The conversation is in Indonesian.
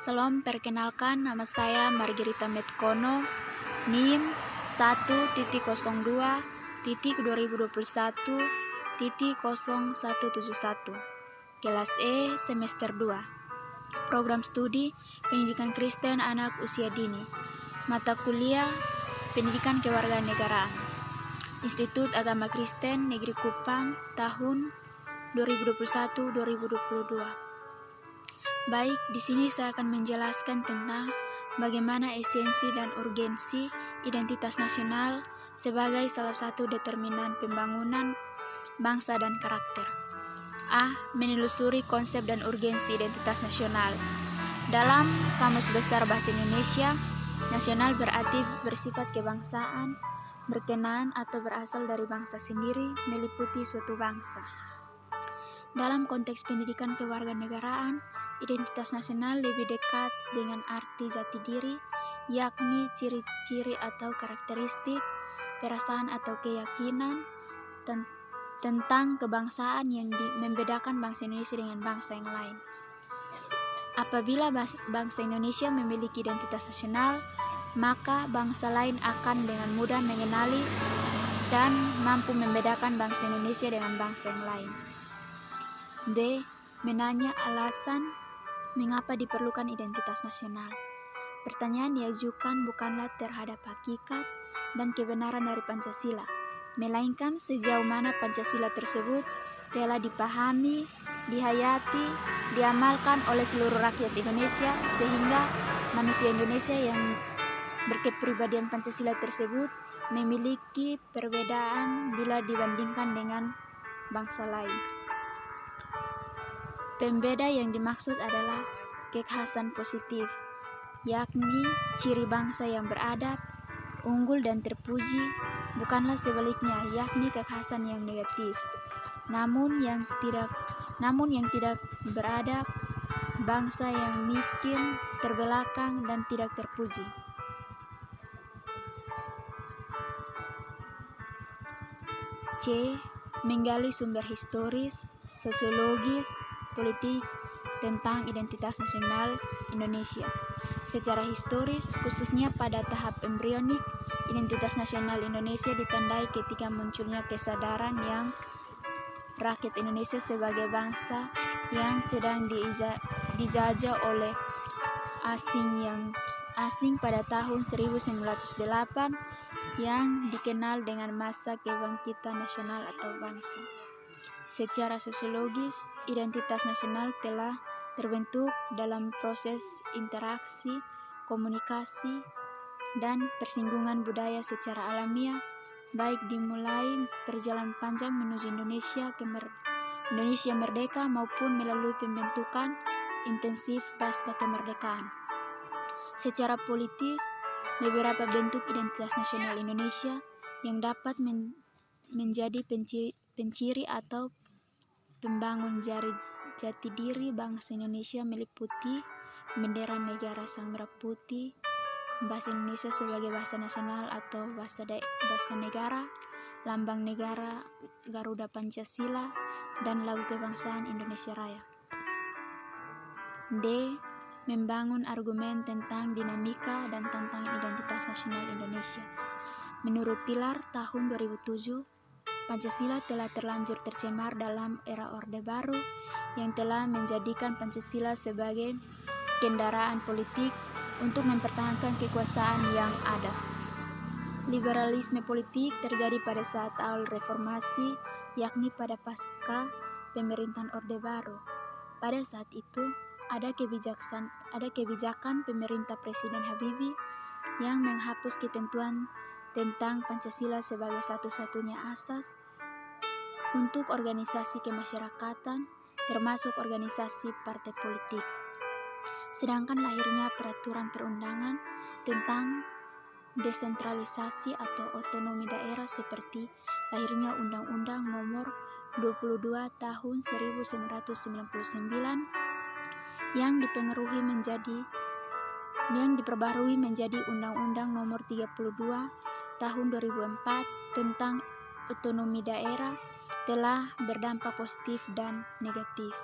Salam, perkenalkan nama saya Margarita Metkono, NIM 1.02.2021.0171, kelas E semester 2, program studi Pendidikan Kristen Anak Usia Dini, mata kuliah Pendidikan Kewarganegaraan, Institut Agama Kristen Negeri Kupang tahun 2021-2022. Baik, di sini saya akan menjelaskan tentang bagaimana esensi dan urgensi identitas nasional sebagai salah satu determinan pembangunan bangsa dan karakter. A. Menelusuri konsep dan urgensi identitas nasional. Dalam Kamus Besar Bahasa Indonesia, nasional berarti bersifat kebangsaan, berkenaan atau berasal dari bangsa sendiri, meliputi suatu bangsa. Dalam konteks pendidikan kewarganegaraan, identitas nasional lebih dekat dengan arti jati diri, yakni ciri-ciri atau karakteristik, perasaan atau keyakinan tentang kebangsaan yang membedakan bangsa Indonesia dengan bangsa yang lain. Apabila bangsa Indonesia memiliki identitas nasional, maka bangsa lain akan dengan mudah mengenali dan mampu membedakan bangsa Indonesia dengan bangsa yang lain. B. Menanya alasan mengapa diperlukan identitas nasional. Pertanyaan diajukan bukanlah terhadap hakikat dan kebenaran dari Pancasila, melainkan sejauh mana Pancasila tersebut telah dipahami, dihayati, diamalkan oleh seluruh rakyat Indonesia, sehingga manusia Indonesia yang berkepribadian Pancasila tersebut memiliki perbedaan bila dibandingkan dengan bangsa lain. Pembeda yang dimaksud adalah kekhasan positif, yakni ciri bangsa yang beradab, unggul dan terpuji, bukanlah sebaliknya, yakni kekhasan yang negatif. Namun yang tidak beradab, bangsa yang miskin, terbelakang dan tidak terpuji. C. Menggali sumber historis, sosiologis, politik tentang identitas nasional Indonesia. Secara historis, khususnya pada tahap embrionik, identitas nasional Indonesia ditandai ketika munculnya kesadaran yang rakyat Indonesia sebagai bangsa yang sedang dijajah oleh asing pada tahun 1908 yang dikenal dengan masa kebangkitan nasional atau bangsa. Secara sosiologis, identitas nasional telah terbentuk dalam proses interaksi, komunikasi, dan persinggungan budaya secara alamiah, baik dimulai perjalanan panjang menuju Indonesia merdeka maupun melalui pembentukan intensif pasca kemerdekaan. Secara politis, beberapa bentuk identitas nasional Indonesia yang dapat menjadi penciri atau pembangun jati diri bangsa Indonesia meliputi bendera negara sang merah putih, bahasa Indonesia sebagai bahasa nasional atau bahasa negara, lambang negara Garuda Pancasila, dan lagu kebangsaan Indonesia Raya. D. Membangun argumen tentang dinamika dan tantangan identitas nasional Indonesia. Menurut Tilar tahun 2007, Pancasila telah terlanjur tercemar dalam era Orde Baru yang telah menjadikan Pancasila sebagai kendaraan politik untuk mempertahankan kekuasaan yang ada. Liberalisme politik terjadi pada saat awal reformasi, yakni pada pasca pemerintahan Orde Baru. Pada saat itu, ada kebijakan pemerintah Presiden Habibie yang menghapus ketentuan tentang Pancasila sebagai satu-satunya asas untuk organisasi kemasyarakatan, termasuk organisasi partai politik. Sedangkan lahirnya peraturan perundangan tentang desentralisasi atau otonomi daerah, seperti lahirnya Undang-Undang Nomor 22 Tahun 1999 yang diperbarui menjadi Undang-Undang Nomor 32 Tahun 2004 tentang otonomi daerah, telah berdampak positif dan negatif.